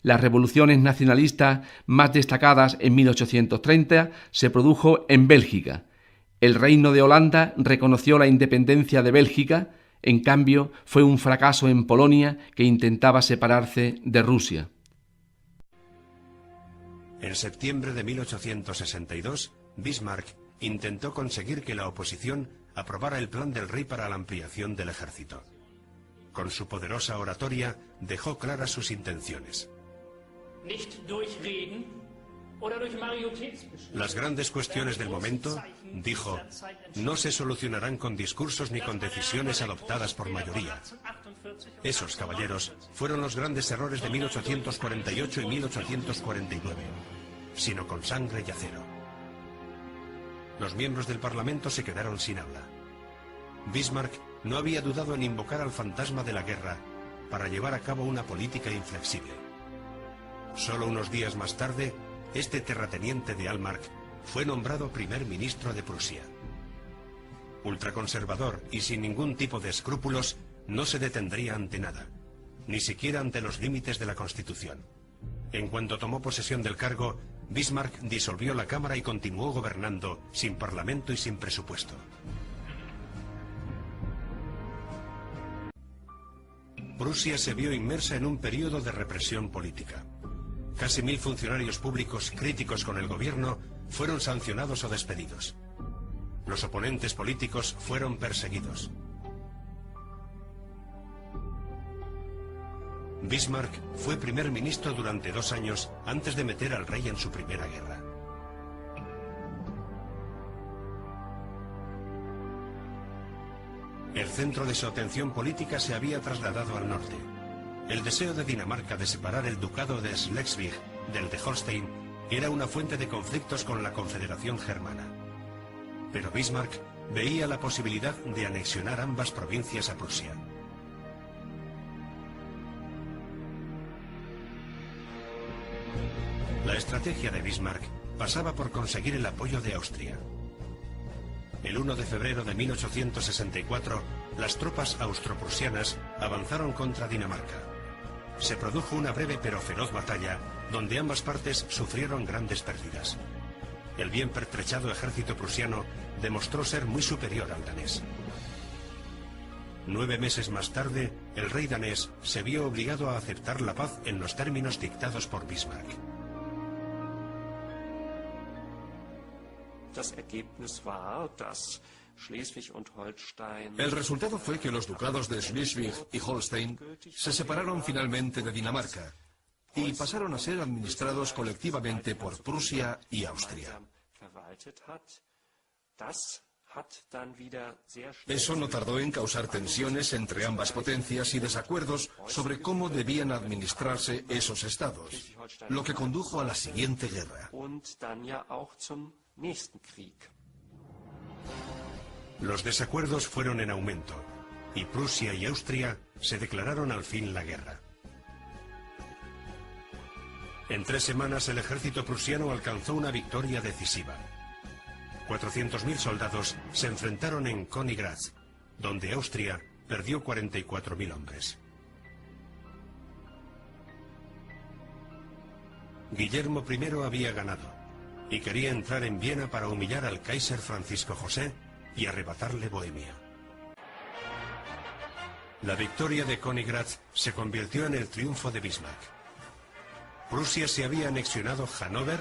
Las revoluciones nacionalistas más destacadas en 1830 se produjo en Bélgica. El Reino de Holanda reconoció la independencia de Bélgica, en cambio fue un fracaso en Polonia, que intentaba separarse de Rusia. En septiembre de 1862, Bismarck intentó conseguir que la oposición aprobara el plan del rey para la ampliación del ejército. Con su poderosa oratoria dejó claras sus intenciones. Las grandes cuestiones del momento, dijo, no se solucionarán con discursos ni con decisiones adoptadas por mayoría. Esos, caballeros, fueron los grandes errores de 1848 y 1849, sino con sangre y acero. Los miembros del Parlamento se quedaron sin habla. Bismarck no había dudado en invocar al fantasma de la guerra para llevar a cabo una política inflexible. Solo unos días más tarde, este terrateniente de Altmark fue nombrado primer ministro de Prusia. Ultraconservador y sin ningún tipo de escrúpulos, no se detendría ante nada, ni siquiera ante los límites de la Constitución. En cuanto tomó posesión del cargo, Bismarck disolvió la Cámara y continuó gobernando sin parlamento y sin presupuesto. Prusia se vio inmersa en un periodo de represión política. Casi 1000 funcionarios públicos críticos con el gobierno fueron sancionados o despedidos. Los oponentes políticos fueron perseguidos. Bismarck fue primer ministro durante 2 años antes de meter al rey en su primera guerra. El centro de su atención política se había trasladado al norte. El deseo de Dinamarca de separar el ducado de Schleswig del de Holstein era una fuente de conflictos con la Confederación Germana. Pero Bismarck veía la posibilidad de anexionar ambas provincias a Prusia. La estrategia de Bismarck pasaba por conseguir el apoyo de Austria. El 1 de febrero de 1864, las tropas austroprusianas avanzaron contra Dinamarca. Se produjo una breve pero feroz batalla, donde ambas partes sufrieron grandes pérdidas. El bien pertrechado ejército prusiano demostró ser muy superior al danés. 9 meses más tarde, el rey danés se vio obligado a aceptar la paz en los términos dictados por Bismarck. El resultado fue que los ducados de Schleswig y Holstein se separaron finalmente de Dinamarca y pasaron a ser administrados colectivamente por Prusia y Austria. Eso no tardó en causar tensiones entre ambas potencias y desacuerdos sobre cómo debían administrarse esos estados, lo que condujo a la siguiente guerra. Los desacuerdos fueron en aumento, y Prusia y Austria se declararon al fin la guerra. En 3 semanas el ejército prusiano alcanzó una victoria decisiva. 400.000 soldados se enfrentaron en Königgrätz, donde Austria perdió 44.000 hombres. Guillermo I había ganado y quería entrar en Viena para humillar al Kaiser Francisco José y arrebatarle Bohemia. La victoria de Königgrätz se convirtió en el triunfo de Bismarck. Prusia se había anexionado Hannover,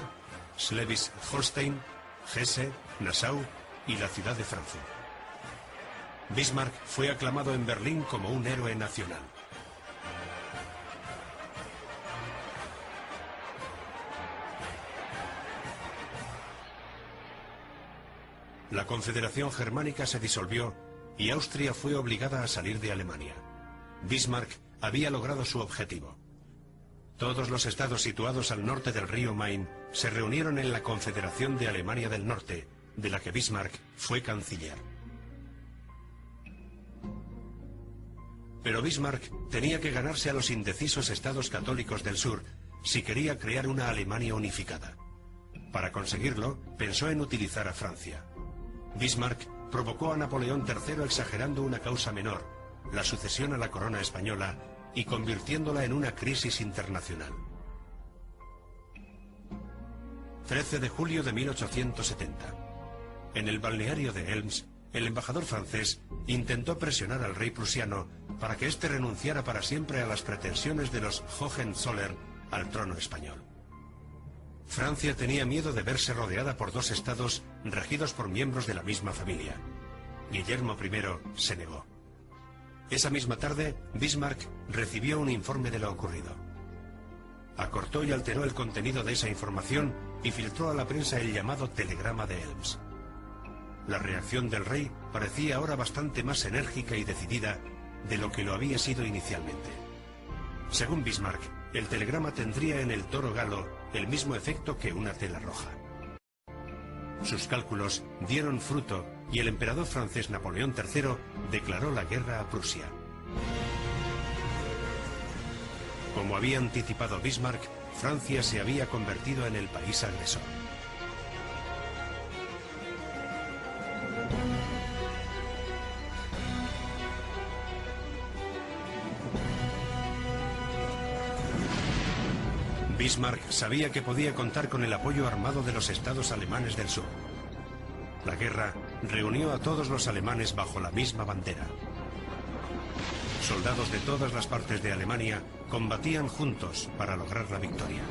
Schleswig-Holstein, Hesse, Nassau y la ciudad de Frankfurt. Bismarck fue aclamado en Berlín como un héroe nacional. La Confederación Germánica se disolvió y Austria fue obligada a salir de Alemania. Bismarck había logrado su objetivo. Todos los estados situados al norte del río Main se reunieron en la Confederación de Alemania del Norte, de la que Bismarck fue canciller. Pero Bismarck tenía que ganarse a los indecisos estados católicos del sur si quería crear una Alemania unificada. Para conseguirlo, pensó en utilizar a Francia. Bismarck provocó a Napoleón III exagerando una causa menor, la sucesión a la corona española, y convirtiéndola en una crisis internacional. 13 de julio de 1870. En el balneario de Elms, el embajador francés intentó presionar al rey prusiano para que éste renunciara para siempre a las pretensiones de los Hohenzollern al trono español. Francia tenía miedo de verse rodeada por dos estados regidos por miembros de la misma familia. Guillermo I se negó. Esa misma tarde, Bismarck recibió un informe de lo ocurrido. Acortó y alteró el contenido de esa información y filtró a la prensa el llamado telegrama de Elms. La reacción del rey parecía ahora bastante más enérgica y decidida de lo que lo había sido inicialmente. Según Bismarck, el telegrama tendría en el toro galo el mismo efecto que una tela roja. Sus cálculos dieron fruto y el emperador francés Napoleón III declaró la guerra a Prusia. Como había anticipado Bismarck, Francia se había convertido en el país agresor. Bismarck sabía que podía contar con el apoyo armado de los estados alemanes del sur. La guerra reunió a todos los alemanes bajo la misma bandera. Soldados de todas las partes de Alemania combatían juntos para lograr la victoria.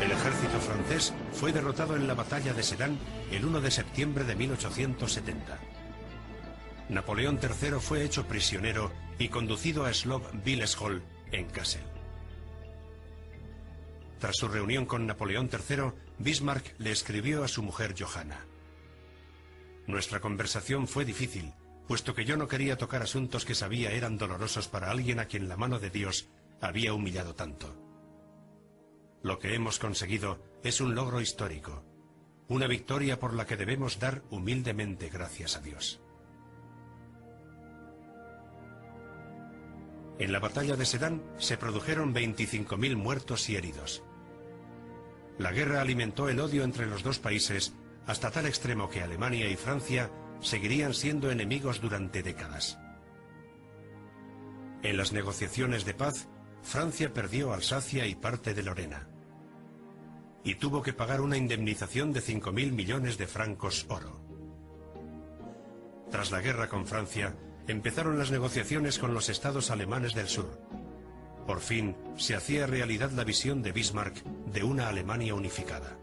El ejército francés fue derrotado en la batalla de Sedan el 1 de septiembre de 1870. Napoleón III fue hecho prisionero y conducido a Schloss-Willersholt en Kassel. Tras su reunión con Napoleón III, Bismarck le escribió a su mujer Johanna: «Nuestra conversación fue difícil, puesto que yo no quería tocar asuntos que sabía eran dolorosos para alguien a quien la mano de Dios había humillado tanto. Lo que hemos conseguido es un logro histórico, una victoria por la que debemos dar humildemente gracias a Dios». En la batalla de Sedan se produjeron 25.000 muertos y heridos. La guerra alimentó el odio entre los dos países hasta tal extremo que Alemania y Francia seguirían siendo enemigos durante décadas. En las negociaciones de paz, Francia perdió Alsacia y parte de Lorena, y tuvo que pagar una indemnización de 5.000 millones de francos oro. Tras la guerra con Francia, empezaron las negociaciones con los estados alemanes del sur. Por fin se hacía realidad la visión de Bismarck de una Alemania unificada.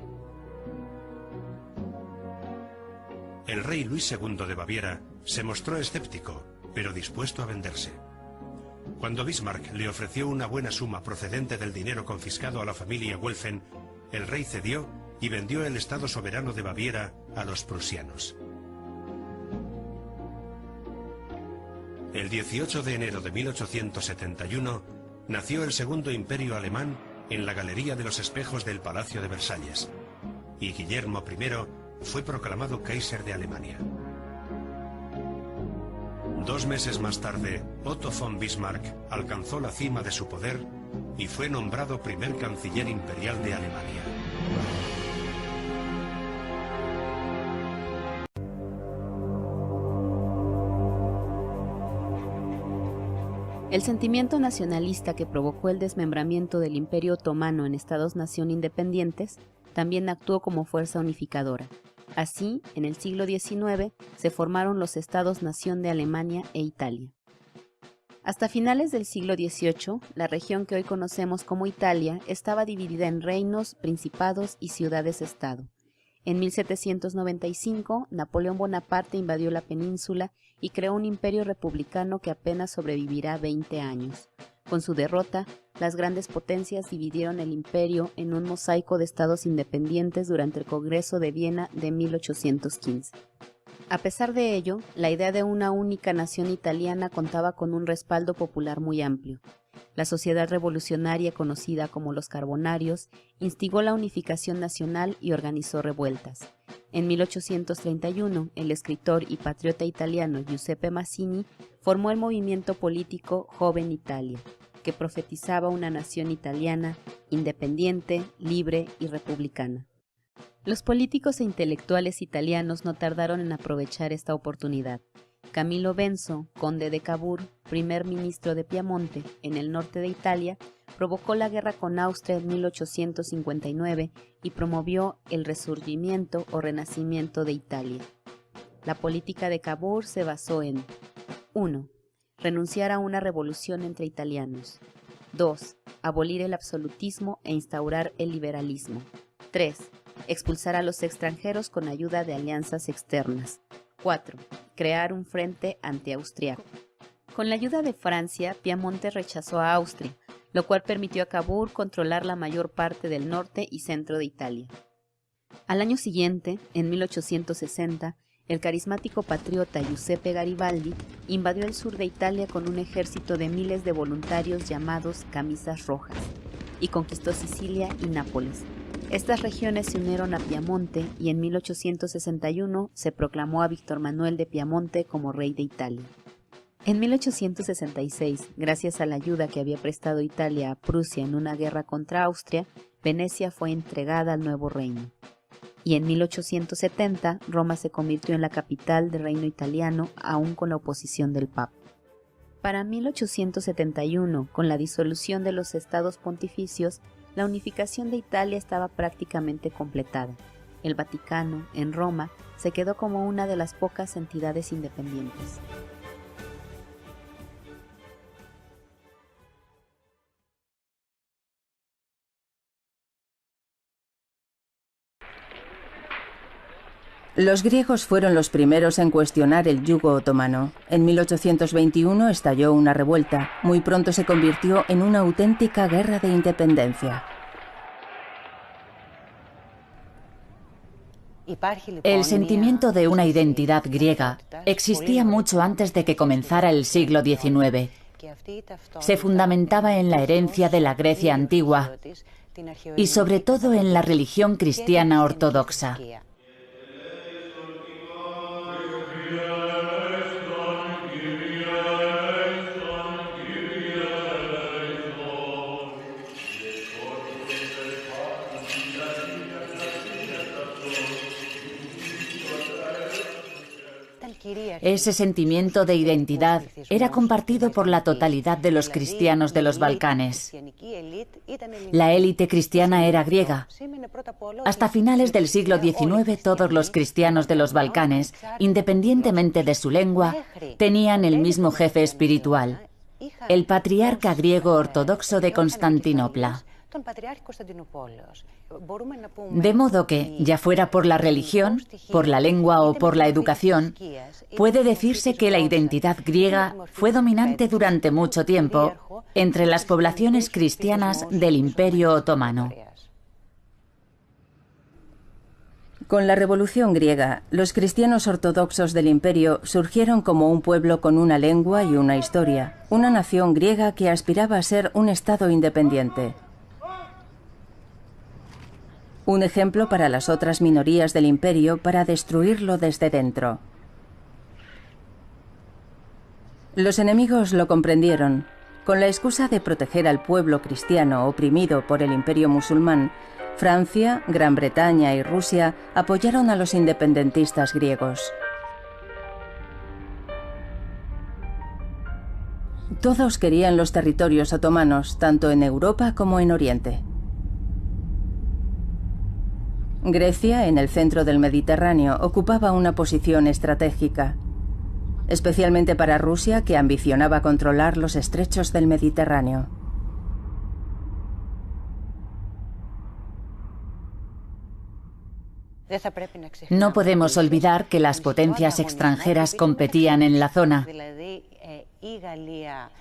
El rey Luis II de Baviera se mostró escéptico, pero dispuesto a venderse. Cuando Bismarck le ofreció una buena suma procedente del dinero confiscado a la familia Welfen, el rey cedió y vendió el Estado soberano de Baviera a los prusianos. El 18 de enero de 1871 nació el Segundo Imperio Alemán en la Galería de los Espejos del Palacio de Versalles, y Guillermo I fue proclamado Kaiser de Alemania. 2 meses más tarde, Otto von Bismarck alcanzó la cima de su poder y fue nombrado primer canciller imperial de Alemania. El sentimiento nacionalista que provocó el desmembramiento del Imperio Otomano en Estados-nación independientes también actuó como fuerza unificadora. Así, en el siglo XIX se formaron los Estados-nación de Alemania e Italia. Hasta finales del siglo XVIII, la región que hoy conocemos como Italia estaba dividida en reinos, principados y ciudades-estado. En 1795, Napoleón Bonaparte invadió la península y creó un imperio republicano que apenas sobrevivirá 20 años. Con su derrota, las grandes potencias dividieron el imperio en un mosaico de estados independientes durante el Congreso de Viena de 1815. A pesar de ello, la idea de una única nación italiana contaba con un respaldo popular muy amplio. La sociedad revolucionaria conocida como los Carbonarios instigó la unificación nacional y organizó revueltas. En 1831, el escritor y patriota italiano Giuseppe Mazzini formó el movimiento político Joven Italia, que profetizaba una nación italiana, independiente, libre y republicana. Los políticos e intelectuales italianos no tardaron en aprovechar esta oportunidad. Camillo Benso, conde de Cavour, primer ministro de Piamonte, en el norte de Italia, provocó la guerra con Austria en 1859 y promovió el resurgimiento o renacimiento de Italia. La política de Cavour se basó en 1. Renunciar a una revolución entre italianos. 2. Abolir el absolutismo e instaurar el liberalismo. 3. Expulsar a los extranjeros con ayuda de alianzas externas. 4. Crear un frente antiaustriaco. Con la ayuda de Francia, Piamonte rechazó a Austria, lo cual permitió a Cavour controlar la mayor parte del norte y centro de Italia. Al año siguiente, en 1860, el carismático patriota Giuseppe Garibaldi invadió el sur de Italia con un ejército de miles de voluntarios llamados Camisas Rojas y conquistó Sicilia y Nápoles. Estas regiones se unieron a Piamonte y en 1861 se proclamó a Víctor Manuel de Piamonte como rey de Italia. En 1866, gracias a la ayuda que había prestado Italia a Prusia en una guerra contra Austria, Venecia fue entregada al nuevo reino. Y en 1870, Roma se convirtió en la capital del reino italiano, aún con la oposición del Papa. Para 1871, con la disolución de los estados pontificios, la unificación de Italia estaba prácticamente completada. El Vaticano, en Roma, se quedó como una de las pocas entidades independientes. Los griegos fueron los primeros en cuestionar el yugo otomano. En 1821 estalló una revuelta. Muy pronto se convirtió en una auténtica guerra de independencia. El sentimiento de una identidad griega existía mucho antes de que comenzara el siglo XIX. Se fundamentaba en la herencia de la Grecia antigua y sobre todo en la religión cristiana ortodoxa. Ese sentimiento de identidad era compartido por la totalidad de los cristianos de los Balcanes. La élite cristiana era griega. Hasta finales del siglo XIX, todos los cristianos de los Balcanes, independientemente de su lengua, tenían el mismo jefe espiritual, el patriarca griego ortodoxo de Constantinopla. De modo que, ya fuera por la religión, por la lengua o por la educación, puede decirse que la identidad griega fue dominante durante mucho tiempo entre las poblaciones cristianas del Imperio Otomano. Con la Revolución griega, los cristianos ortodoxos del imperio surgieron como un pueblo con una lengua y una historia, una nación griega que aspiraba a ser un estado independiente. Un ejemplo para las otras minorías del imperio para destruirlo desde dentro. Los enemigos lo comprendieron. Con la excusa de proteger al pueblo cristiano oprimido por el imperio musulmán, Francia, Gran Bretaña y Rusia apoyaron a los independentistas griegos. Todos querían los territorios otomanos, tanto en Europa como en Oriente. Grecia, en el centro del Mediterráneo, ocupaba una posición estratégica, especialmente para Rusia, que ambicionaba controlar los estrechos del Mediterráneo. No podemos olvidar que las potencias extranjeras competían en la zona.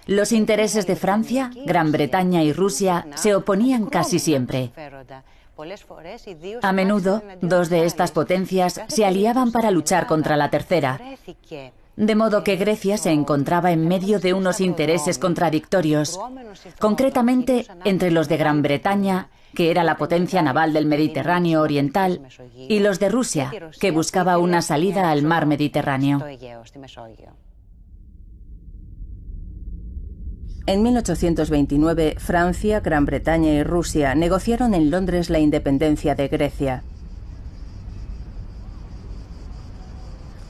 Los intereses de Francia, Gran Bretaña y Rusia se oponían casi siempre. A menudo, dos de estas potencias se aliaban para luchar contra la tercera, de modo que Grecia se encontraba en medio de unos intereses contradictorios, concretamente entre los de Gran Bretaña, que era la potencia naval del Mediterráneo oriental, y los de Rusia, que buscaba una salida al mar Mediterráneo. En 1829, Francia, Gran Bretaña y Rusia negociaron en Londres la independencia de Grecia.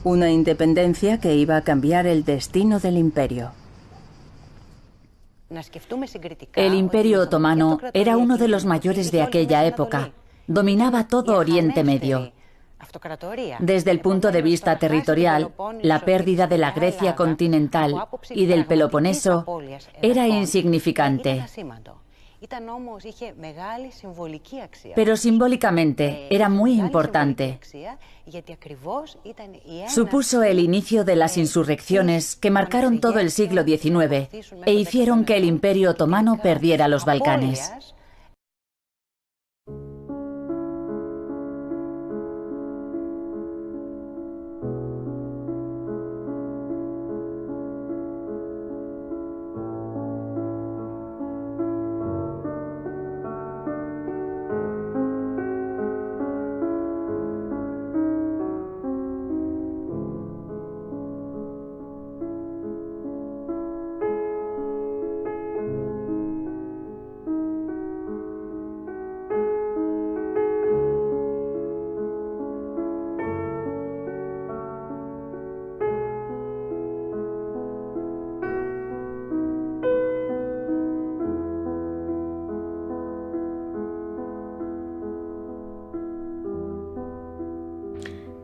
Una independencia que iba a cambiar el destino del imperio. El Imperio Otomano era uno de los mayores de aquella época. Dominaba todo Oriente Medio. Desde el punto de vista territorial, la pérdida de la Grecia continental y del Peloponeso era insignificante. Pero simbólicamente era muy importante. Supuso el inicio de las insurrecciones que marcaron todo el siglo XIX e hicieron que el Imperio Otomano perdiera los Balcanes.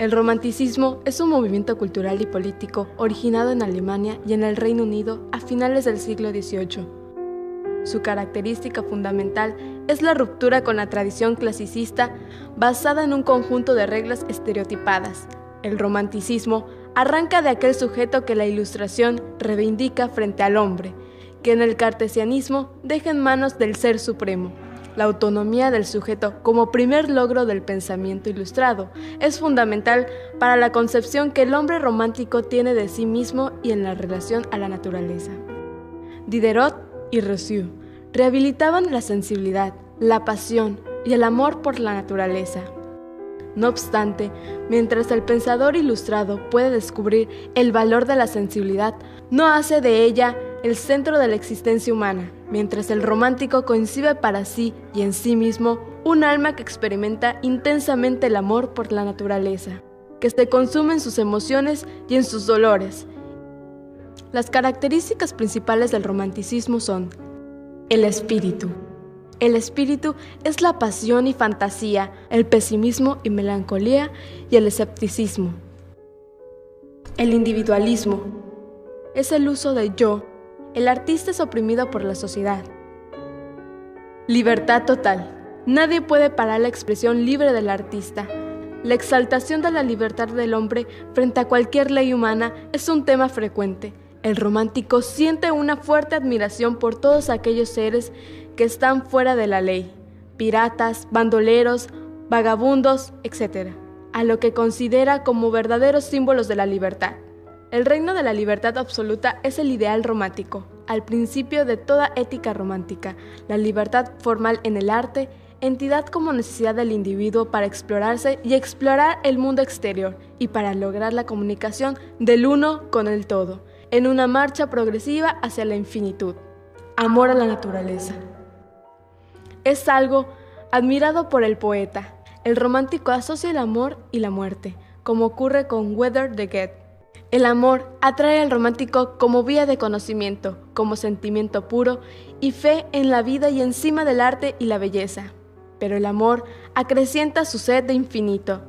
El romanticismo es un movimiento cultural y político originado en Alemania y en el Reino Unido a finales del siglo XVIII. Su característica fundamental es la ruptura con la tradición clasicista basada en un conjunto de reglas estereotipadas. El romanticismo arranca de aquel sujeto que la Ilustración reivindica frente al hombre, que en el cartesianismo deja en manos del Ser Supremo. La autonomía del sujeto como primer logro del pensamiento ilustrado es fundamental para la concepción que el hombre romántico tiene de sí mismo y en la relación a la naturaleza. Diderot y Rousseau rehabilitaban la sensibilidad, la pasión y el amor por la naturaleza. No obstante, mientras el pensador ilustrado puede descubrir el valor de la sensibilidad, no hace de ella el centro de la existencia humana, mientras el romántico concibe para sí y en sí mismo un alma que experimenta intensamente el amor por la naturaleza, que se consume en sus emociones y en sus dolores. Las características principales del romanticismo son el espíritu. El espíritu es la pasión y fantasía, el pesimismo y melancolía y el escepticismo. El individualismo es el uso del yo. El artista es oprimido por la sociedad. Libertad total. Nadie puede parar la expresión libre del artista. La exaltación de la libertad del hombre frente a cualquier ley humana es un tema frecuente. El romántico siente una fuerte admiración por todos aquellos seres que están fuera de la ley, piratas, bandoleros, vagabundos, etc., a lo que considera como verdaderos símbolos de la libertad. El reino de la libertad absoluta es el ideal romántico, al principio de toda ética romántica, la libertad formal en el arte, entidad como necesidad del individuo para explorarse y explorar el mundo exterior y para lograr la comunicación del uno con el todo, en una marcha progresiva hacia la infinitud. Amor a la naturaleza. Es algo admirado por el poeta. El romántico asocia el amor y la muerte, como ocurre con Weather the Get. El amor atrae al romántico como vía de conocimiento, como sentimiento puro y fe en la vida y encima del arte y la belleza. Pero el amor acrecienta su sed de infinito.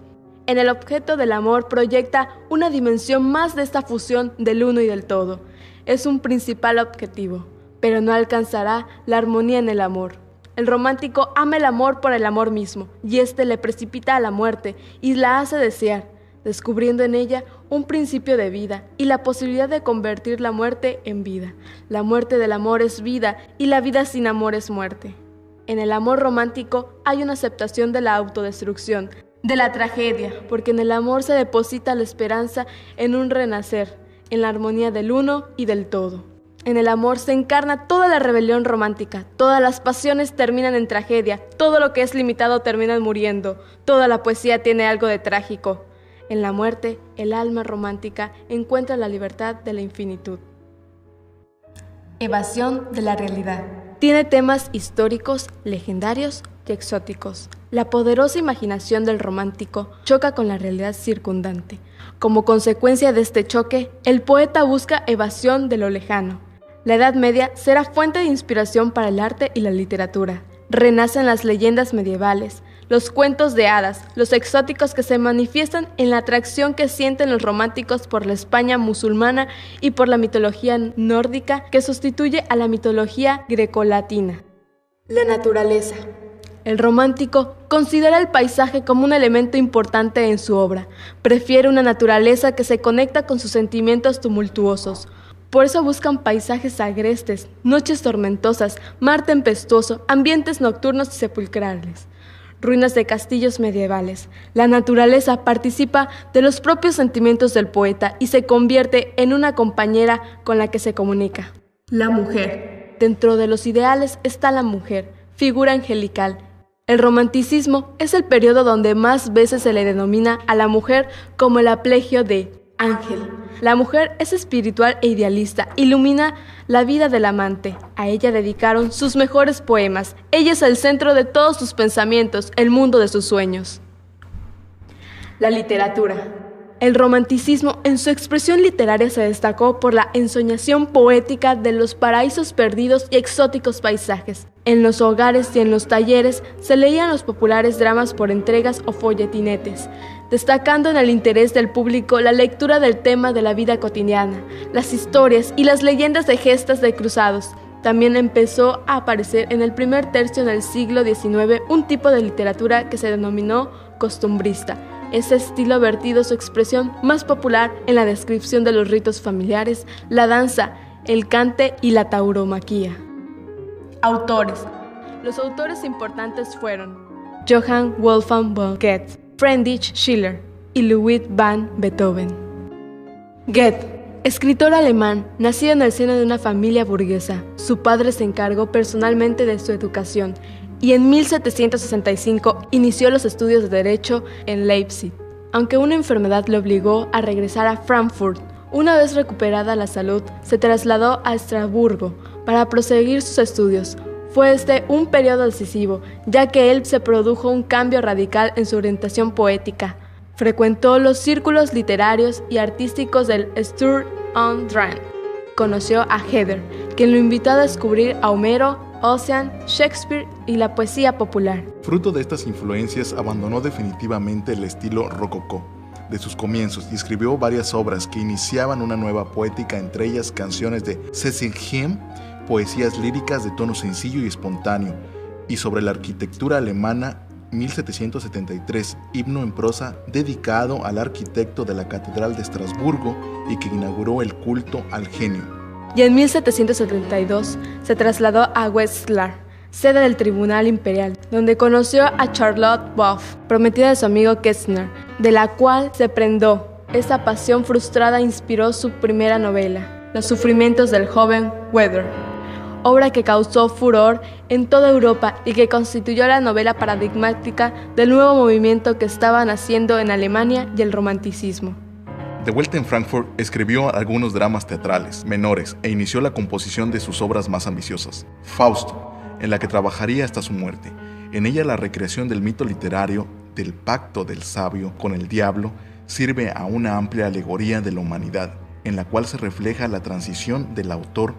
En el objeto del amor proyecta una dimensión más de esta fusión del uno y del todo. Es un principal objetivo, pero no alcanzará la armonía en el amor. El romántico ama el amor por el amor mismo, y éste le precipita a la muerte y la hace desear, descubriendo en ella un principio de vida y la posibilidad de convertir la muerte en vida. La muerte del amor es vida y la vida sin amor es muerte. En el amor romántico hay una aceptación de la autodestrucción, de la tragedia, porque en el amor se deposita la esperanza en un renacer, en la armonía del uno y del todo. En el amor se encarna toda la rebelión romántica, todas las pasiones terminan en tragedia, todo lo que es limitado termina muriendo, toda la poesía tiene algo de trágico. En la muerte, el alma romántica encuentra la libertad de la infinitud. Evasión de la realidad. Tiene temas históricos, legendarios y exóticos. La poderosa imaginación del romántico choca con la realidad circundante. Como consecuencia de este choque, el poeta busca evasión de lo lejano. La Edad Media será fuente de inspiración para el arte y la literatura. Renacen las leyendas medievales, los cuentos de hadas, los exóticos que se manifiestan en la atracción que sienten los románticos por la España musulmana y por la mitología nórdica que sustituye a la mitología grecolatina. La naturaleza. El romántico considera el paisaje como un elemento importante en su obra. Prefiere una naturaleza que se conecta con sus sentimientos tumultuosos. Por eso buscan paisajes agrestes, noches tormentosas, mar tempestuoso, ambientes nocturnos y sepulcrales, ruinas de castillos medievales. La naturaleza participa de los propios sentimientos del poeta y se convierte en una compañera con la que se comunica. La mujer. Dentro de los ideales está la mujer, figura angelical. El romanticismo es el periodo donde más veces se le denomina a la mujer como el aplegio de ángel. La mujer es espiritual e idealista, ilumina la vida del amante. A ella dedicaron sus mejores poemas. Ella es el centro de todos sus pensamientos, el mundo de sus sueños. La literatura. El romanticismo en su expresión literaria se destacó por la ensoñación poética de los paraísos perdidos y exóticos paisajes. En los hogares y en los talleres se leían los populares dramas por entregas o folletinetes, destacando en el interés del público la lectura del tema de la vida cotidiana, las historias y las leyendas de gestas de cruzados. También empezó a aparecer en el primer tercio del siglo XIX un tipo de literatura que se denominó costumbrista. Ese estilo ha vertido su expresión más popular en la descripción de los ritos familiares, la danza, el cante y la tauromaquia. Autores. Los autores importantes fueron Johann Wolfgang von Goethe, Friedrich Schiller y Ludwig van Beethoven. Goethe, escritor alemán, nacido en el seno de una familia burguesa. Su padre se encargó personalmente de su educación y en 1765 inició los estudios de Derecho en Leipzig, aunque una enfermedad le obligó a regresar a Frankfurt. Una vez recuperada la salud, se trasladó a Estrasburgo para proseguir sus estudios. Fue este un periodo decisivo, ya que él se produjo un cambio radical en su orientación poética. Frecuentó los círculos literarios y artísticos del Sturm und Drang. Conoció a Herder, quien lo invitó a descubrir a Homero, Ossian, Shakespeare y la poesía popular. Fruto de estas influencias, abandonó definitivamente el estilo rococó de sus comienzos y escribió varias obras que iniciaban una nueva poética, entre ellas canciones de Cecil Hiem, poesías líricas de tono sencillo y espontáneo, y sobre la arquitectura alemana, 1773, himno en prosa dedicado al arquitecto de la Catedral de Estrasburgo y que inauguró el culto al genio. Y en 1772 se trasladó a Wetzlar, sede del Tribunal Imperial, donde conoció a Charlotte Boff, prometida de su amigo Kestner, de la cual se prendó. Esa pasión frustrada inspiró su primera novela, Los sufrimientos del joven Werther, obra que causó furor en toda Europa y que constituyó la novela paradigmática del nuevo movimiento que estaba naciendo en Alemania y el romanticismo. De vuelta en Frankfurt, escribió algunos dramas teatrales menores e inició la composición de sus obras más ambiciosas, Fausto, en la que trabajaría hasta su muerte. En ella la recreación del mito literario del pacto del sabio con el diablo sirve a una amplia alegoría de la humanidad, en la cual se refleja la transición del autor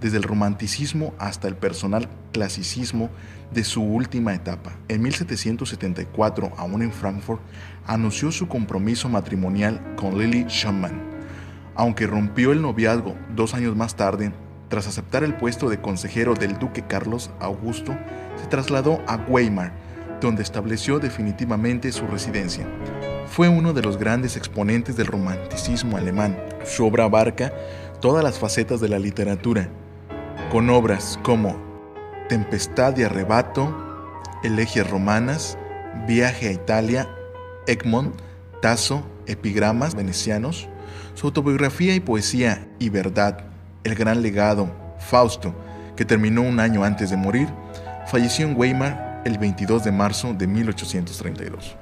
desde el romanticismo hasta el personal clasicismo de su última etapa. En 1774, aún en Frankfurt, anunció su compromiso matrimonial con Lili Schumann, aunque rompió el noviazgo 2 años más tarde. Tras aceptar el puesto de consejero del duque Carlos Augusto, se trasladó a Weimar, donde estableció definitivamente su residencia. Fue uno de los grandes exponentes del romanticismo alemán. Su obra abarca todas las facetas de la literatura, con obras como Tempestad y Arrebato, Elegías Romanas, Viaje a Italia, Egmont, Tasso, Epigramas venecianos, su autobiografía y poesía y verdad, El gran legado, Fausto, que terminó un año antes de morir. Falleció en Weimar el 22 de marzo de 1832.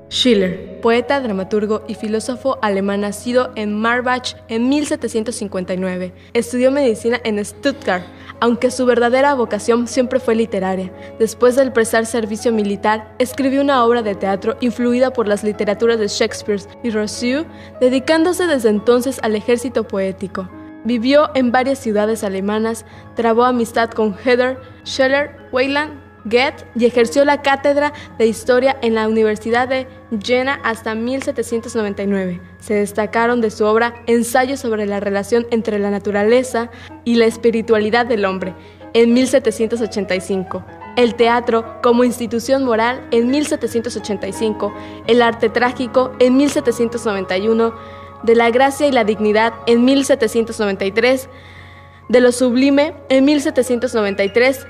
Schiller, poeta, dramaturgo y filósofo alemán nacido en Marbach en 1759. Estudió medicina en Stuttgart, aunque su verdadera vocación siempre fue literaria. Después de prestar servicio militar, escribió una obra de teatro influida por las literaturas de Shakespeare y Rousseau, dedicándose desde entonces al ejército poético. vivió en varias ciudades alemanas, trabó amistad con Herder, Schiller, Wieland, Goethe y ejerció la cátedra de Historia en la Universidad de Jena hasta 1799. Se destacaron de su obra Ensayos sobre la relación entre la naturaleza y la espiritualidad del hombre, en 1785. El teatro como institución moral, en 1785. El arte trágico, en 1791. De la gracia y la dignidad, en 1793. De lo sublime, en 1793.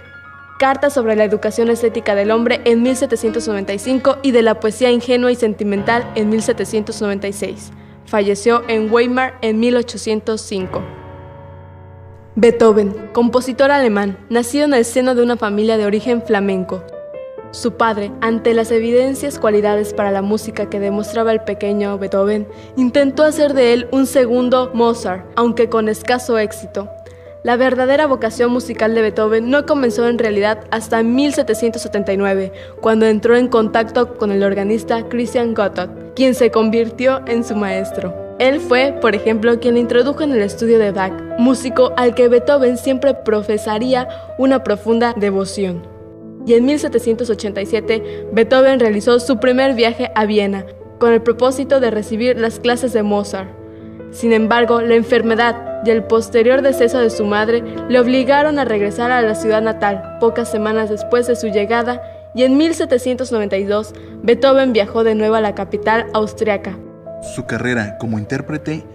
Carta sobre la educación estética del hombre, en 1795, y de la poesía ingenua y sentimental, en 1796. Falleció en Weimar en 1805. Beethoven, compositor alemán, nacido en el seno de una familia de origen flamenco. Su padre, ante las evidentes cualidades para la música que demostraba el pequeño Beethoven, intentó hacer de él un segundo Mozart, aunque con escaso éxito. La verdadera vocación musical de Beethoven no comenzó en realidad hasta 1779, cuando entró en contacto con el organista Christian Gotthardt, quien se convirtió en su maestro. Él fue, por ejemplo, quien le introdujo en el estudio de Bach, músico al que Beethoven siempre profesaría una profunda devoción. Y en 1787, Beethoven realizó su primer viaje a Viena, con el propósito de recibir las clases de Mozart. Sin embargo, la enfermedad y el posterior deceso de su madre le obligaron a regresar a la ciudad natal pocas semanas después de su llegada, y en 1792 Beethoven viajó de nuevo a la capital austriaca. Su carrera como intérprete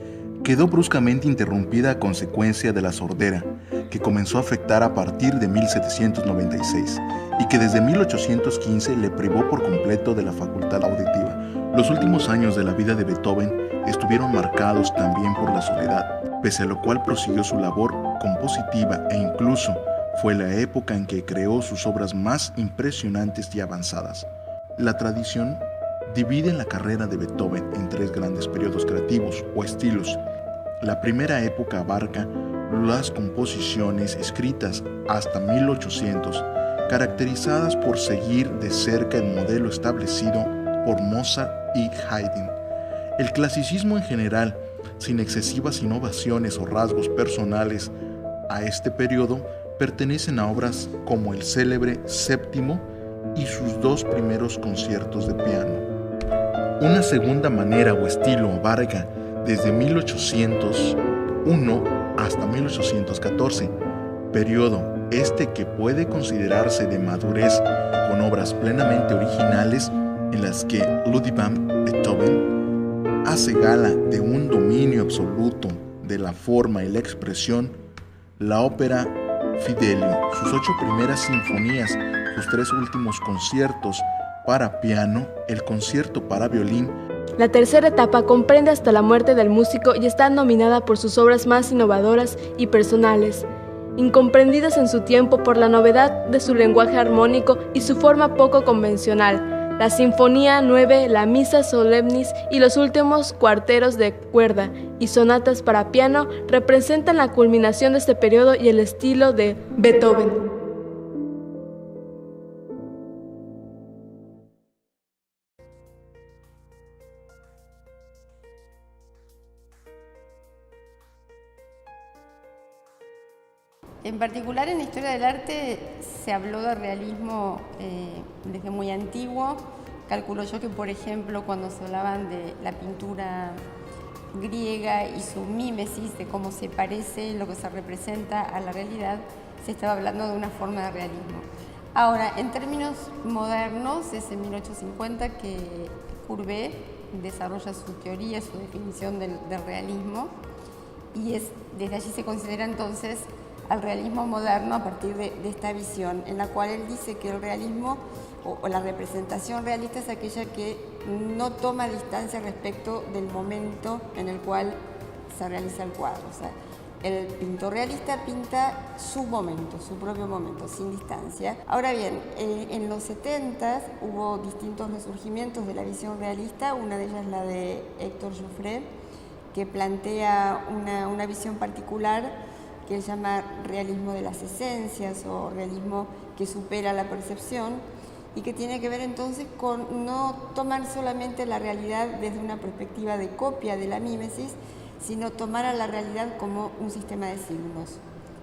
quedó bruscamente interrumpida a consecuencia de la sordera, que comenzó a afectar a partir de 1796 y que desde 1815 le privó por completo de la facultad auditiva. Los últimos años de la vida de Beethoven estuvieron marcados también por la soledad, pese a lo cual prosiguió su labor compositiva e incluso fue la época en que creó sus obras más impresionantes y avanzadas. La tradición divide la carrera de Beethoven en tres grandes periodos creativos o estilos. La primera época abarca las composiciones escritas hasta 1800, caracterizadas por seguir de cerca el modelo establecido por Mozart y Haydn. El clasicismo en general, sin excesivas innovaciones o rasgos personales a este periodo, pertenecen a obras como el célebre Séptimo y sus dos primeros conciertos de piano. Una segunda manera o estilo abarca desde 1801 hasta 1814, periodo que puede considerarse de madurez con obras plenamente originales en las que Ludwig van Beethoven hace gala de un dominio absoluto de la forma y la expresión. La ópera Fidelio, sus 8 primeras sinfonías, sus 3 últimos conciertos para piano, el concierto para violín. La tercera etapa comprende hasta la muerte del músico y está nominada por sus obras más innovadoras y personales, incomprendidas en su tiempo por la novedad de su lenguaje armónico y su forma poco convencional. La Sinfonía 9, la Missa Solemnis y los últimos cuartetos de cuerda y sonatas para piano representan la culminación de este periodo y el estilo de Beethoven. En particular en la historia del arte se habló de realismo desde muy antiguo. Calculo yo que, por ejemplo, cuando se hablaban de la pintura griega y su mímesis, de cómo se parece lo que se representa a la realidad, se estaba hablando de una forma de realismo. Ahora, en términos modernos, es en 1850 que Courbet desarrolla su teoría, su definición del realismo, y desde allí se considera entonces al realismo moderno a partir de esta visión, en la cual él dice que el realismo o la representación realista es aquella que no toma distancia respecto del momento en el cual se realiza el cuadro. O sea, el pintor realista pinta su momento, su propio momento, sin distancia. Ahora bien, en los 70 hubo distintos resurgimientos de la visión realista, una de ellas la de Héctor Joffre, que plantea una visión particular que él llama realismo de las esencias o realismo que supera la percepción y que tiene que ver entonces con no tomar solamente la realidad desde una perspectiva de copia de la mímesis, sino tomara la realidad como un sistema de signos.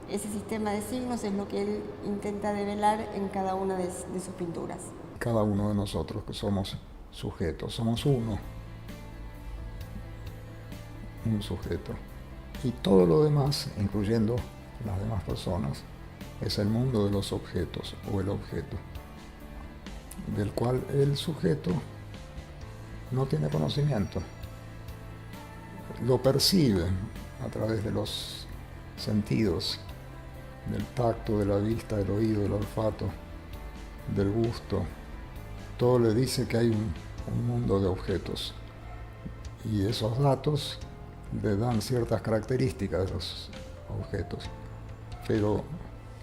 Ese sistema de signos es lo que él intenta develar en cada una de sus pinturas. Cada uno de nosotros que somos sujetos, somos uno, un sujeto. Y todo lo demás, incluyendo las demás personas, es el mundo de los objetos o el objeto, del cual el sujeto no tiene conocimiento. Lo percibe a través de los sentidos, del tacto, de la vista, del oído, del olfato, del gusto. Todo le dice que hay un mundo de objetos y esos datos le dan ciertas características de los objetos, pero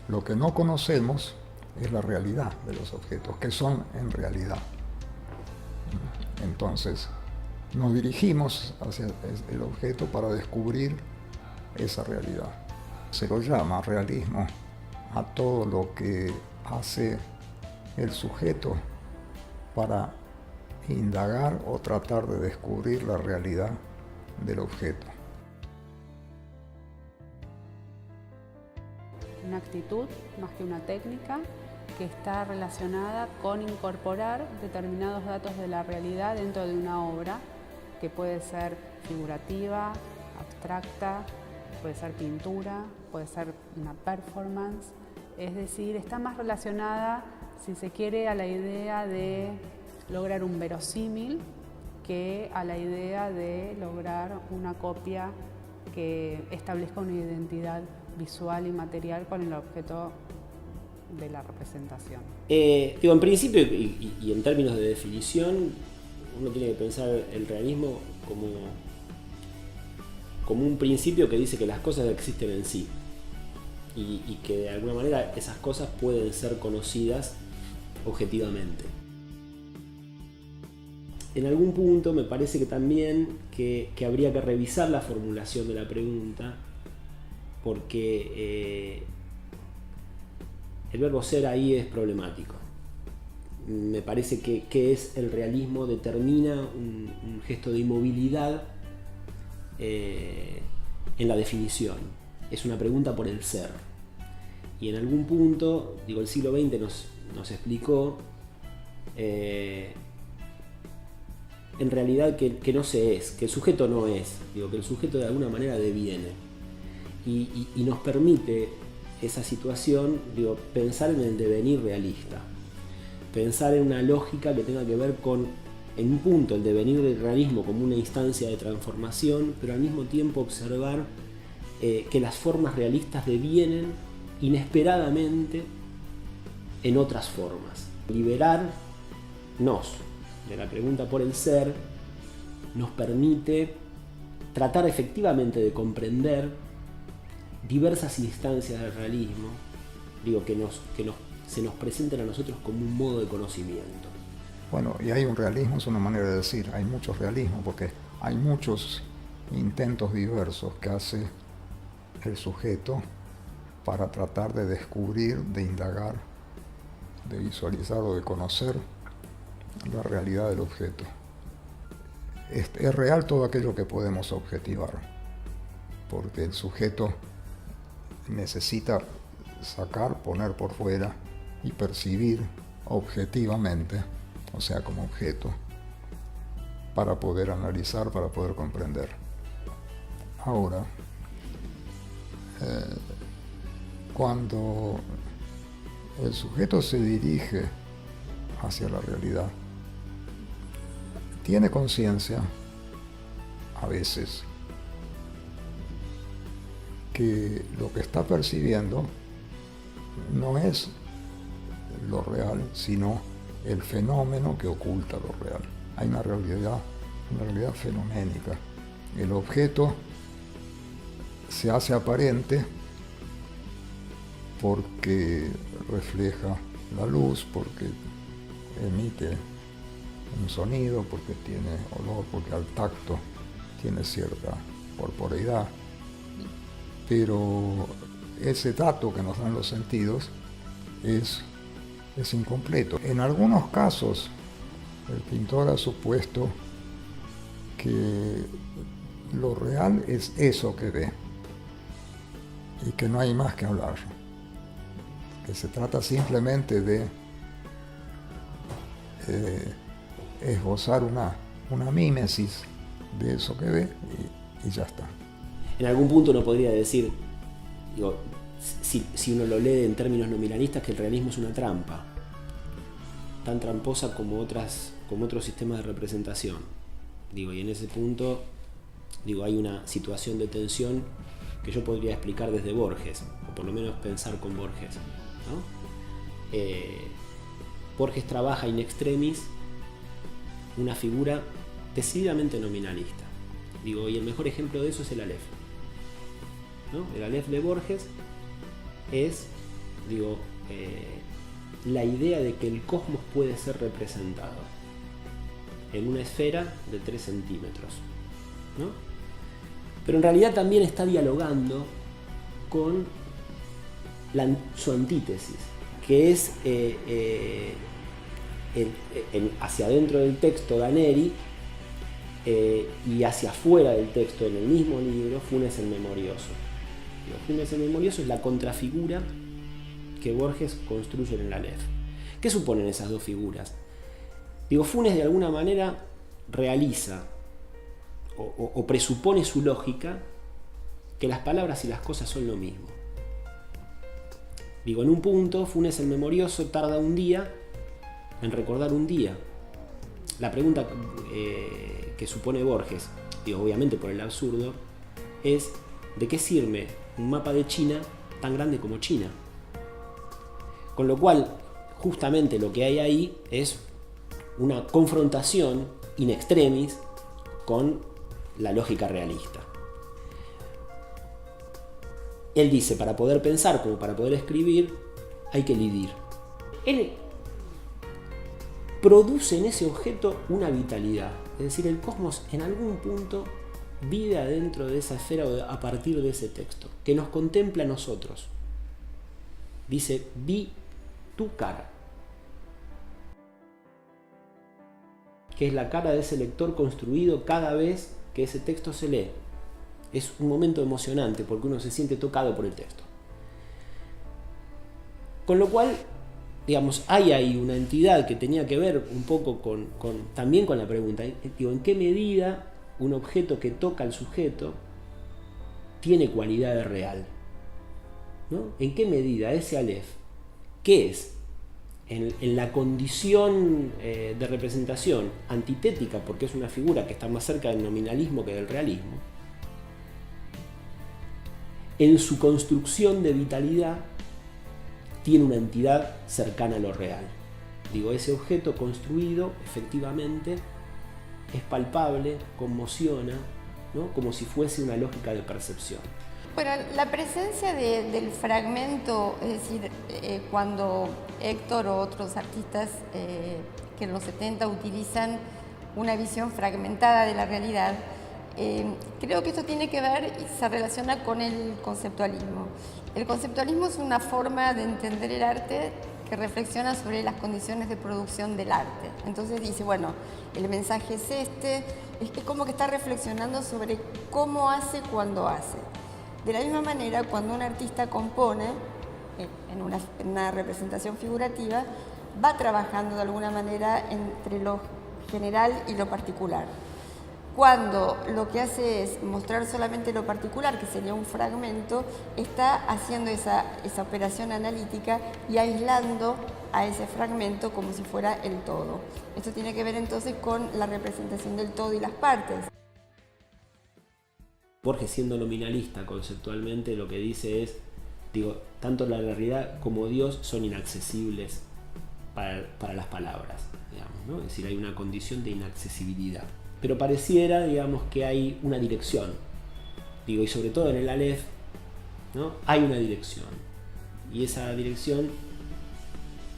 lo que no conocemos es la realidad de los objetos, que son en realidad. Entonces, nos dirigimos hacia el objeto para descubrir esa realidad. Se lo llama realismo a todo lo que hace el sujeto para indagar o tratar de descubrir la realidad del objeto. Una actitud más que una técnica que está relacionada con incorporar determinados datos de la realidad dentro de una obra que puede ser figurativa, abstracta, puede ser pintura, puede ser una performance, es decir, está más relacionada, si se quiere, a la idea de lograr un verosímil que a la idea de lograr una copia que establezca una identidad visual y material con el objeto de la representación. En principio y en términos de definición, uno tiene que pensar el realismo como un principio que dice que las cosas existen en sí y que de alguna manera esas cosas pueden ser conocidas objetivamente. En algún punto me parece que también que habría que revisar la formulación de la pregunta, porque el verbo ser ahí es problemático. Me parece que es el realismo determina un gesto de inmovilidad en la definición. Es una pregunta por el ser. Y en algún punto, el siglo XX nos explicó en realidad que no se es, que el sujeto no es, que el sujeto de alguna manera deviene. Y nos permite esa situación, pensar en el devenir realista, pensar en una lógica que tenga que ver con, en un punto, el devenir del realismo como una instancia de transformación, pero al mismo tiempo observar que las formas realistas devienen inesperadamente en otras formas. Liberarnos de la pregunta por el ser nos permite tratar efectivamente de comprender diversas instancias del realismo, se nos presenten a nosotros como un modo de conocimiento. Bueno, y hay un realismo, es una manera de decir, hay muchos realismos, porque hay muchos intentos diversos que hace el sujeto para tratar de descubrir, de indagar, de visualizar o de conocer la realidad del objeto. Es real todo aquello que podemos objetivar, porque el sujeto necesita sacar, poner por fuera y percibir objetivamente, o sea, como objeto, para poder analizar, para poder comprender. Ahora, cuando el sujeto se dirige hacia la realidad, tiene conciencia, a veces, que lo que está percibiendo no es lo real, sino el fenómeno que oculta lo real. Hay una realidad fenoménica. El objeto se hace aparente porque refleja la luz, porque emite un sonido, porque tiene olor, porque al tacto tiene cierta corporeidad. Pero ese dato que nos dan los sentidos es incompleto. En algunos casos, el pintor ha supuesto que lo real es eso que ve y que no hay más que hablar, que se trata simplemente de esbozar una mímesis de eso que ve y ya está. En algún punto uno podría decir, digo, si uno lo lee en términos nominalistas, que el realismo es una trampa, tan tramposa como otros sistemas de representación. Digo, y en ese punto, digo, hay una situación de tensión que yo podría explicar desde Borges, o por lo menos pensar con Borges, ¿no? Borges trabaja in extremis una figura decididamente nominalista. Digo, y el mejor ejemplo de eso es el Aleph, ¿no? El Aleph de Borges es, digo, la idea de que el cosmos puede ser representado en una esfera de 3 centímetros, ¿no? Pero en realidad también está dialogando con su antítesis, que es hacia adentro del texto Daneri y hacia afuera del texto en el mismo libro, Funes el Memorioso. Funes el Memorioso es la contrafigura que Borges construye en el Aleph. ¿Qué suponen esas dos figuras? Digo, Funes de alguna manera realiza o presupone su lógica que las palabras y las cosas son lo mismo. Digo, en un punto, Funes el Memorioso tarda un día en recordar un día. La pregunta que supone Borges, digo, obviamente por el absurdo, es ¿de qué sirve un mapa de China tan grande como China? Con lo cual, justamente lo que hay ahí es una confrontación in extremis con la lógica realista. Él dice, para poder pensar como para poder escribir, hay que lidir. Él produce en ese objeto una vitalidad. Es decir, el cosmos en algún punto vive adentro de esa esfera o a partir de ese texto, que nos contempla a nosotros. Dice, vi tu cara, que es la cara de ese lector construido cada vez que ese texto se lee. Es un momento emocionante porque uno se siente tocado por el texto. Con lo cual, digamos, hay ahí una entidad que tenía que ver un poco también con la pregunta, digo, ¿en qué medida un objeto que toca al sujeto tiene cualidad de real? ¿No? ¿En qué medida ese Aleph, qué es? En la condición de representación antitética, porque es una figura que está más cerca del nominalismo que del realismo, en su construcción de vitalidad tiene una entidad cercana a lo real. Digo, ese objeto construido efectivamente es palpable, conmociona, ¿no? Como si fuese una lógica de percepción. Bueno, la presencia del fragmento, es decir, cuando Héctor o otros artistas que en los 70 utilizan una visión fragmentada de la realidad, creo que esto tiene que ver y se relaciona con el conceptualismo. El conceptualismo es una forma de entender el arte que reflexiona sobre las condiciones de producción del arte. Entonces dice, bueno, el mensaje es este, es que como que está reflexionando sobre cómo hace cuando hace. De la misma manera, cuando un artista compone en una representación figurativa, va trabajando de alguna manera entre lo general y lo particular. Cuando lo que hace es mostrar solamente lo particular, que sería un fragmento, está haciendo esa operación analítica y aislando a ese fragmento como si fuera el todo. Esto tiene que ver entonces con la representación del todo y las partes. Borges, siendo nominalista conceptualmente, lo que dice es, digo, tanto la realidad como Dios son inaccesibles para las palabras, digamos, ¿no? Es decir, hay una condición de inaccesibilidad. Pero pareciera, digamos, que hay una dirección. Digo, y sobre todo en el Aleph, ¿no? Hay una dirección. Y esa dirección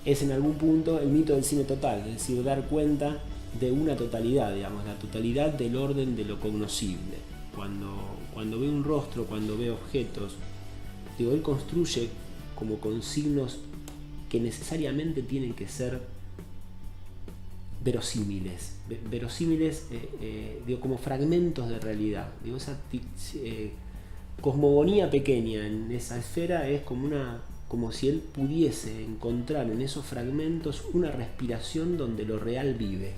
es en algún punto el mito del cine total, es decir, dar cuenta de una totalidad, digamos, la totalidad del orden de lo cognoscible. Cuando ve un rostro, cuando ve objetos, digo, él construye como con signos que necesariamente tienen que ser verosímiles, digo, como fragmentos de realidad. Digo, esa cosmogonía pequeña en esa esfera es como si él pudiese encontrar en esos fragmentos una respiración donde lo real vive.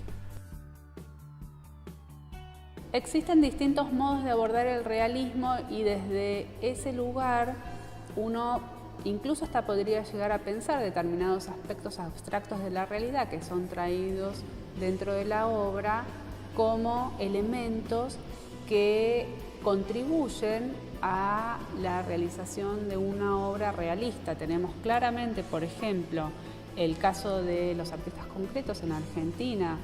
Existen distintos modos de abordar el realismo y desde ese lugar uno incluso hasta podría llegar a pensar determinados aspectos abstractos de la realidad que son traídos dentro de la obra como elementos que contribuyen a la realización de una obra realista. Tenemos claramente, por ejemplo, el caso de los artistas concretos en Argentina,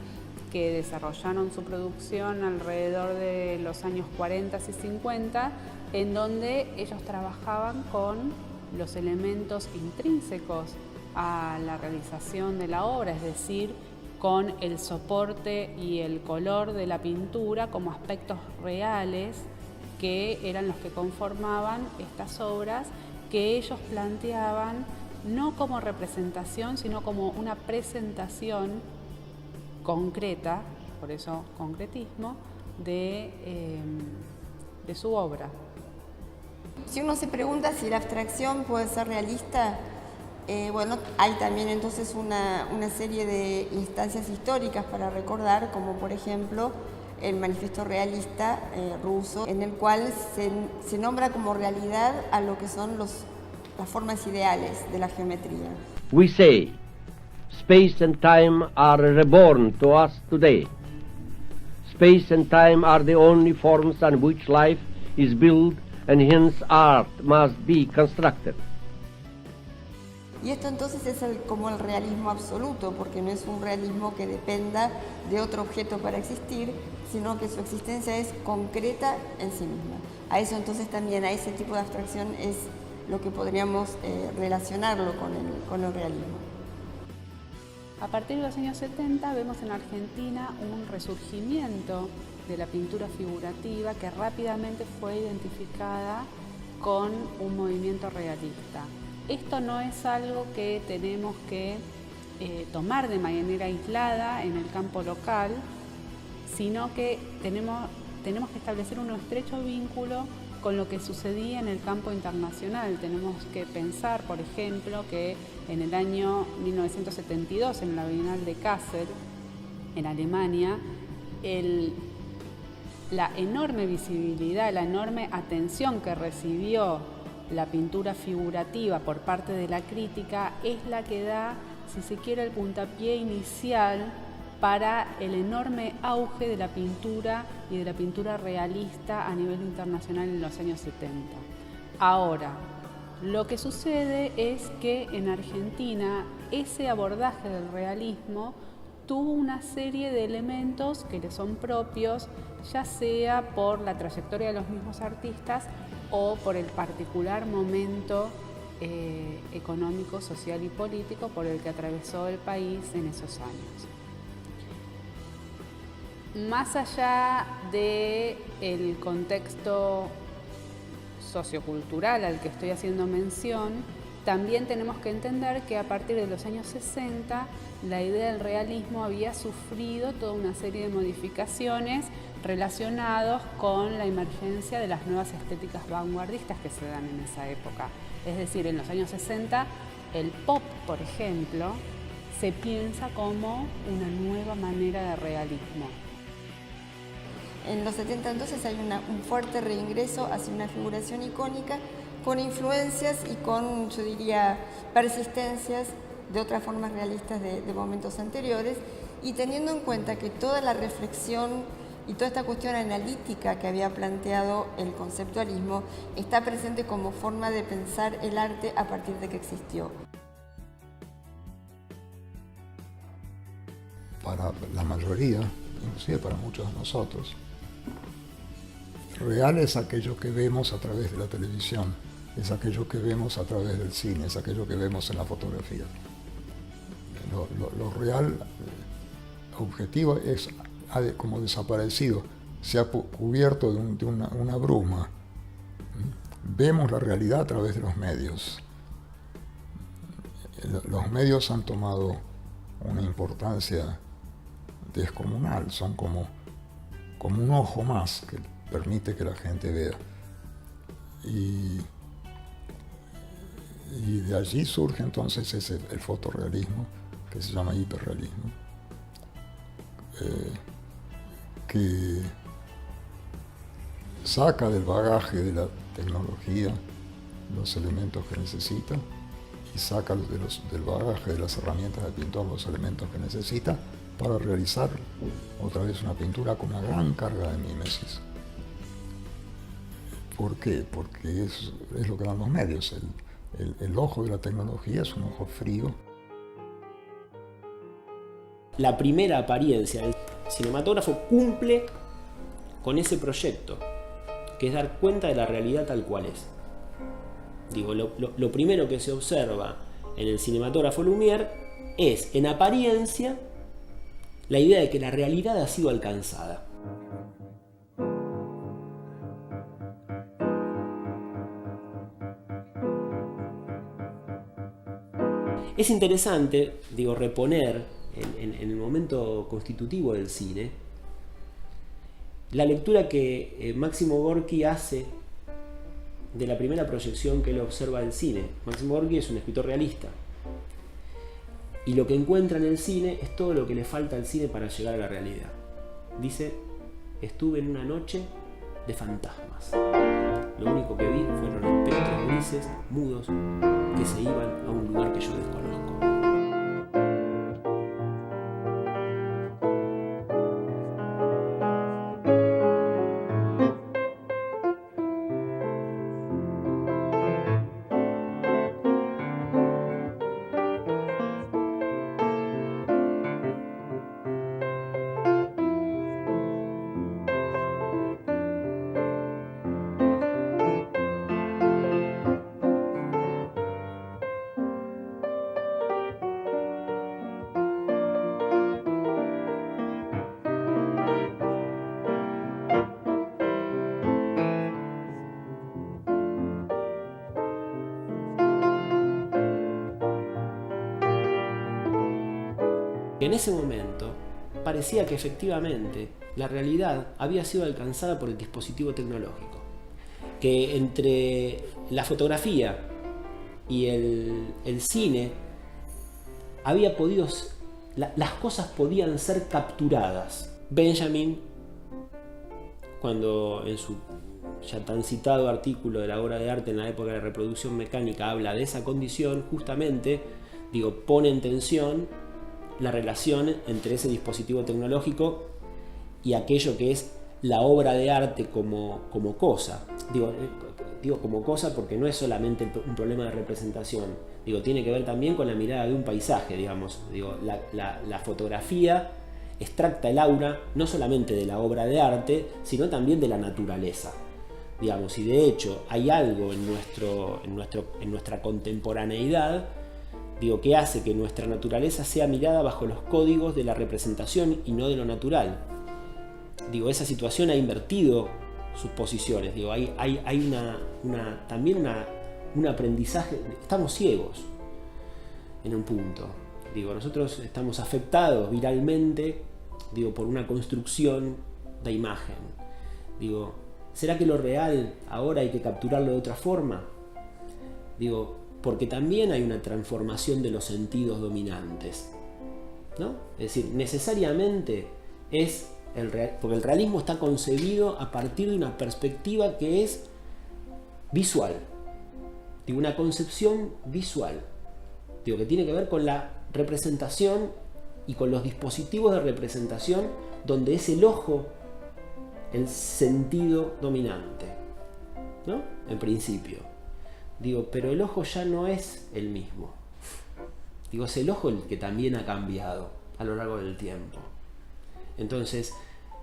que desarrollaron su producción alrededor de los años 40 y 50, en donde ellos trabajaban con los elementos intrínsecos a la realización de la obra, es decir, con el soporte y el color de la pintura como aspectos reales que eran los que conformaban estas obras que ellos planteaban no como representación, sino como una presentación concreta, por eso concretismo, de su obra. Si uno se pregunta si la abstracción puede ser realista, bueno, hay también entonces una serie de instancias históricas para recordar, como por ejemplo el manifiesto realista ruso, en el cual se nombra como realidad a lo que son las formas ideales de la geometría. We say, space and time are reborn to us today. Space and time are the only forms on which life is built and hence art must be constructed. Y esto entonces es como el realismo absoluto, porque no es un realismo que dependa de otro objeto para existir, sino que su existencia es concreta en sí misma. A eso entonces también, a ese tipo de abstracción es lo que podríamos relacionarlo con el realismo. A partir de los años 70 vemos en Argentina un resurgimiento de la pintura figurativa que rápidamente fue identificada con un movimiento realista. Esto no es algo que tenemos que tomar de manera aislada en el campo local, sino que tenemos que establecer un estrecho vínculo con lo que sucedía en el campo internacional. Tenemos que pensar, por ejemplo, que en el año 1972, en la Bienal de Kassel, en Alemania, la enorme visibilidad, la enorme atención que recibió la pintura figurativa por parte de la crítica es la que da, si se quiere, el puntapié inicial para el enorme auge de la pintura y de la pintura realista a nivel internacional en los años 70. Ahora, lo que sucede es que en Argentina ese abordaje del realismo tuvo una serie de elementos que le son propios, ya sea por la trayectoria de los mismos artistas o por el particular momento económico, social y político por el que atravesó el país en esos años. Más allá del contexto sociocultural al que estoy haciendo mención, también tenemos que entender que a partir de los años 60 la idea del realismo había sufrido toda una serie de modificaciones relacionados con la emergencia de las nuevas estéticas vanguardistas que se dan en esa época. Es decir, en los años 60 el pop, por ejemplo, se piensa como una nueva manera de realismo. En los 70 entonces hay un fuerte reingreso hacia una figuración icónica con influencias y con, yo diría, persistencias de otras formas realistas de momentos anteriores, y teniendo en cuenta que toda la reflexión y toda esta cuestión analítica que había planteado el conceptualismo está presente como forma de pensar el arte a partir de que existió. Para la mayoría, inclusive para muchos de nosotros, real es aquello que vemos a través de la televisión, es aquello que vemos a través del cine, es aquello que vemos en la fotografía. Lo real, objetivo, es como desaparecido, se ha cubierto de una bruma. Vemos la realidad a través de los medios. Los medios han tomado una importancia descomunal, son como un ojo más que permite que la gente vea. Y de allí surge entonces el fotorrealismo, que se llama hiperrealismo, que saca del bagaje de la tecnología los elementos que necesita y saca del bagaje de las herramientas del pintor los elementos que necesita para realizar otra vez una pintura con una gran carga de mímesis. ¿Por qué? Porque es lo que dan los medios. El ojo de la tecnología es un ojo frío. La primera apariencia del cinematógrafo cumple con ese proyecto, que es dar cuenta de la realidad tal cual es. Digo, lo primero que se observa en el cinematógrafo Lumière es, en apariencia, la idea de que la realidad ha sido alcanzada. Es interesante, digo, reponer en el momento constitutivo del cine la lectura que Máximo Gorki hace de la primera proyección que él observa del cine. Máximo Gorki es un escritor realista. Y lo que encuentra en el cine es todo lo que le falta al cine para llegar a la realidad. Dice, estuve en una noche de fantasmas. Lo único que vi fueron espectros grises, mudos, que se iban a un lugar que yo desconozco. En ese momento parecía que efectivamente la realidad había sido alcanzada por el dispositivo tecnológico, que entre la fotografía y el cine había podido, las cosas podían ser capturadas. Benjamin, cuando en su ya tan citado artículo de la obra de arte en la época de la reproducción mecánica habla de esa condición, justamente, digo, pone en tensión la relación entre ese dispositivo tecnológico y aquello que es la obra de arte como cosa. Digo como cosa porque no es solamente un problema de representación. Digo, tiene que ver también con la mirada de un paisaje, digamos. Digo, la fotografía extracta el aura no solamente de la obra de arte, sino también de la naturaleza. Digamos, y de hecho hay algo en nuestra contemporaneidad, digo, que hace que nuestra naturaleza sea mirada bajo los códigos de la representación y no de lo natural. Digo, esa situación ha invertido sus posiciones. Digo, hay también un aprendizaje. Estamos ciegos en un punto. Digo, nosotros estamos afectados viralmente, digo, por una construcción de imagen. Digo, ¿será que lo real ahora hay que capturarlo de otra forma? Digo, porque también hay una transformación de los sentidos dominantes, ¿no? Es decir, necesariamente es porque el realismo está concebido a partir de una perspectiva que es visual, digo, una concepción visual, digo, que tiene que ver con la representación y con los dispositivos de representación donde es el ojo el sentido dominante, ¿no? En principio. Digo, pero el ojo ya no es el mismo. Digo, es el ojo el que también ha cambiado a lo largo del tiempo. Entonces,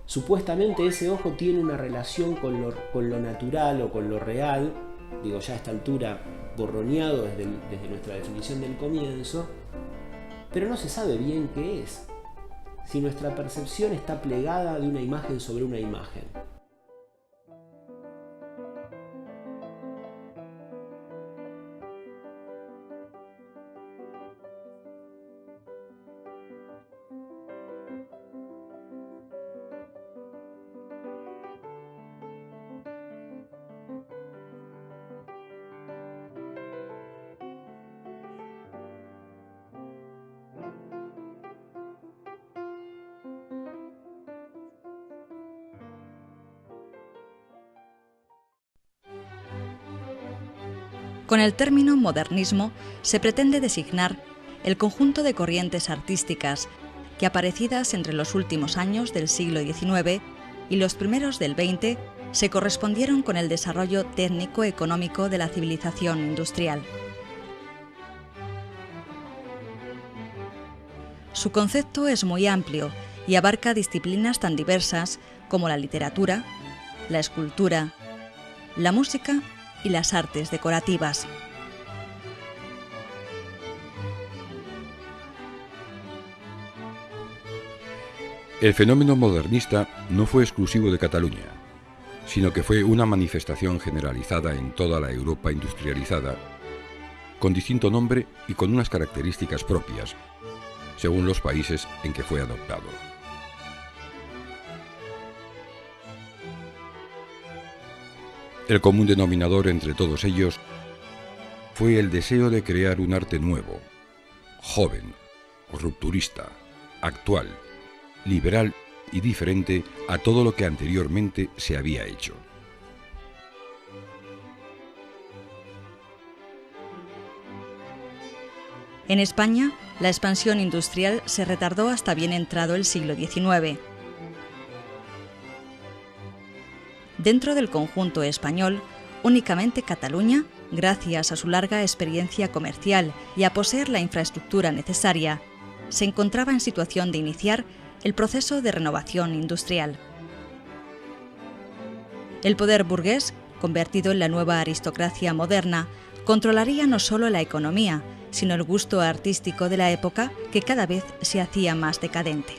supuestamente ese ojo tiene una relación con lo natural o con lo real, digo, ya a esta altura borroneado desde nuestra definición del comienzo, pero no se sabe bien qué es, si nuestra percepción está plegada de una imagen sobre una imagen. Con el término modernismo se pretende designar el conjunto de corrientes artísticas que, aparecidas entre los últimos años del siglo XIX y los primeros del XX, se correspondieron con el desarrollo técnico-económico de la civilización industrial. Su concepto es muy amplio y abarca disciplinas tan diversas como la literatura, la escultura, la música y las artes decorativas. El fenómeno modernista no fue exclusivo de Cataluña, sino que fue una manifestación generalizada en toda la Europa industrializada, con distinto nombre y con unas características propias, según los países en que fue adoptado. El común denominador entre todos ellos fue el deseo de crear un arte nuevo, joven, rupturista, actual, liberal y diferente a todo lo que anteriormente se había hecho. En España, la expansión industrial se retardó hasta bien entrado el siglo XIX. Dentro del conjunto español, únicamente Cataluña, gracias a su larga experiencia comercial y a poseer la infraestructura necesaria, se encontraba en situación de iniciar el proceso de renovación industrial. El poder burgués, convertido en la nueva aristocracia moderna, controlaría no solo la economía, sino el gusto artístico de la época, que cada vez se hacía más decadente.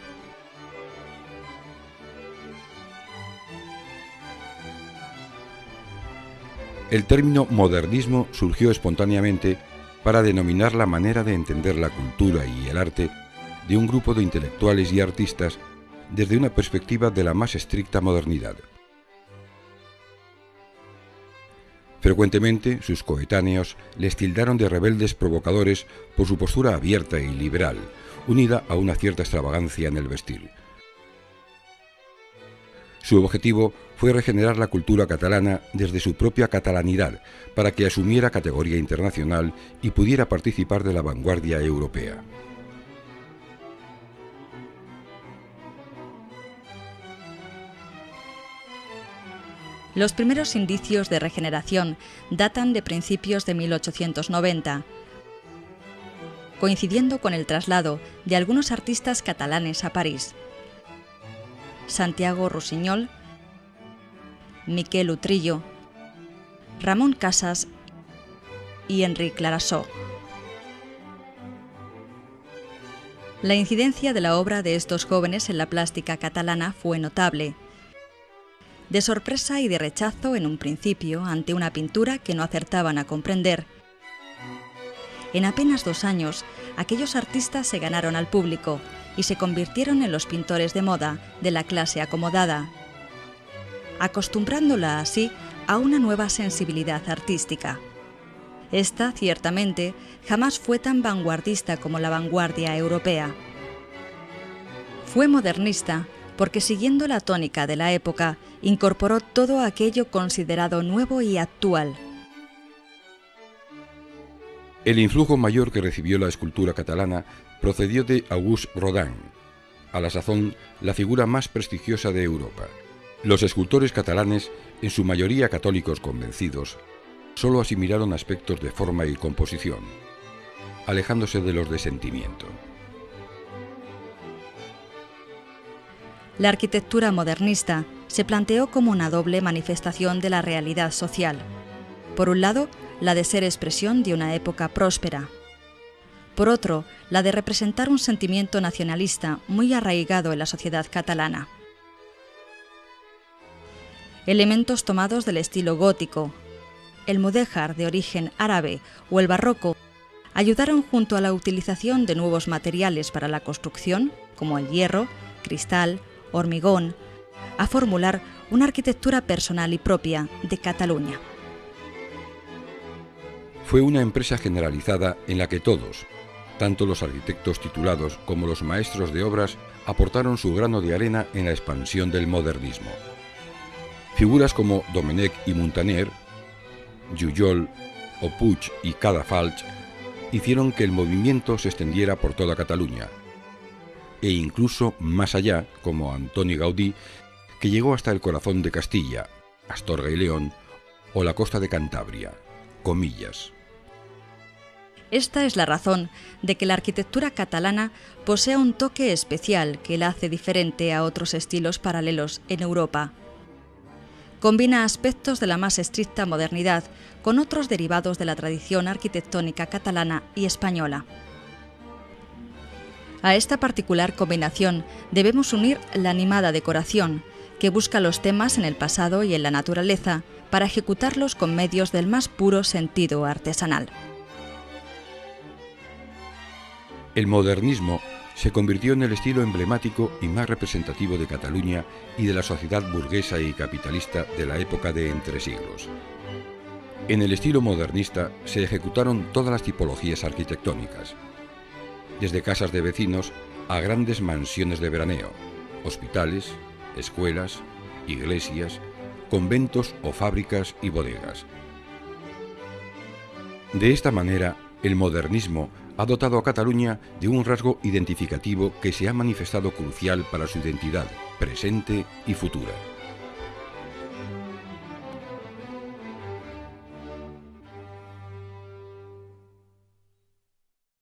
El término modernismo surgió espontáneamente para denominar la manera de entender la cultura y el arte de un grupo de intelectuales y artistas desde una perspectiva de la más estricta modernidad. Frecuentemente, sus coetáneos les tildaron de rebeldes provocadores por su postura abierta y liberal, unida a una cierta extravagancia en el vestir. Su objetivo fue regenerar la cultura catalana desde su propia catalanidad, para que asumiera categoría internacional y pudiera participar de la vanguardia europea. Los primeros indicios de regeneración datan de principios de 1890, coincidiendo con el traslado de algunos artistas catalanes a París: Santiago Rusiñol, Miquel Utrillo, Ramón Casas y Enric Clarasó. La incidencia de la obra de estos jóvenes en la plástica catalana fue notable. De sorpresa y de rechazo en un principio ante una pintura que no acertaban a comprender, en apenas 2 años, aquellos artistas se ganaron al público y se convirtieron en los pintores de moda de la clase acomodada, acostumbrándola así a una nueva sensibilidad artística. Esta, ciertamente, jamás fue tan vanguardista como la vanguardia europea. Fue modernista porque, siguiendo la tónica de la época, incorporó todo aquello considerado nuevo y actual. El influjo mayor que recibió la escultura catalana procedió de Auguste Rodin, a la sazón la figura más prestigiosa de Europa. Los escultores catalanes, en su mayoría católicos convencidos, solo asimilaron aspectos de forma y composición, alejándose de los de sentimiento. La arquitectura modernista se planteó como una doble manifestación de la realidad social. Por un lado, la de ser expresión de una época próspera. Por otro, la de representar un sentimiento nacionalista muy arraigado en la sociedad catalana. Elementos tomados del estilo gótico, el mudéjar de origen árabe o el barroco ayudaron, junto a la utilización de nuevos materiales para la construcción, como el hierro, cristal, hormigón, a formular una arquitectura personal y propia de Cataluña. Fue una empresa generalizada en la que todos, tanto los arquitectos titulados como los maestros de obras, aportaron su grano de arena en la expansión del modernismo. Figuras como Domènech y Muntaner, Jujol o Puig y Cadafalch hicieron que el movimiento se extendiera por toda Cataluña, e incluso más allá, como Antoni Gaudí, que llegó hasta el corazón de Castilla, Astorga y León, o la costa de Cantabria, Comillas. Esta es la razón de que la arquitectura catalana posea un toque especial que la hace diferente a otros estilos paralelos en Europa. Combina aspectos de la más estricta modernidad con otros derivados de la tradición arquitectónica catalana y española. A esta particular combinación debemos unir la animada decoración, que busca los temas en el pasado y en la naturaleza para ejecutarlos con medios del más puro sentido artesanal. El modernismo se convirtió en el estilo emblemático y más representativo de Cataluña y de la sociedad burguesa y capitalista de la época de entresiglos. En el estilo modernista se ejecutaron todas las tipologías arquitectónicas, desde casas de vecinos a grandes mansiones de veraneo, hospitales, escuelas, iglesias, conventos o fábricas y bodegas. De esta manera, el modernismo ha dotado a Cataluña de un rasgo identificativo que se ha manifestado crucial para su identidad presente y futura.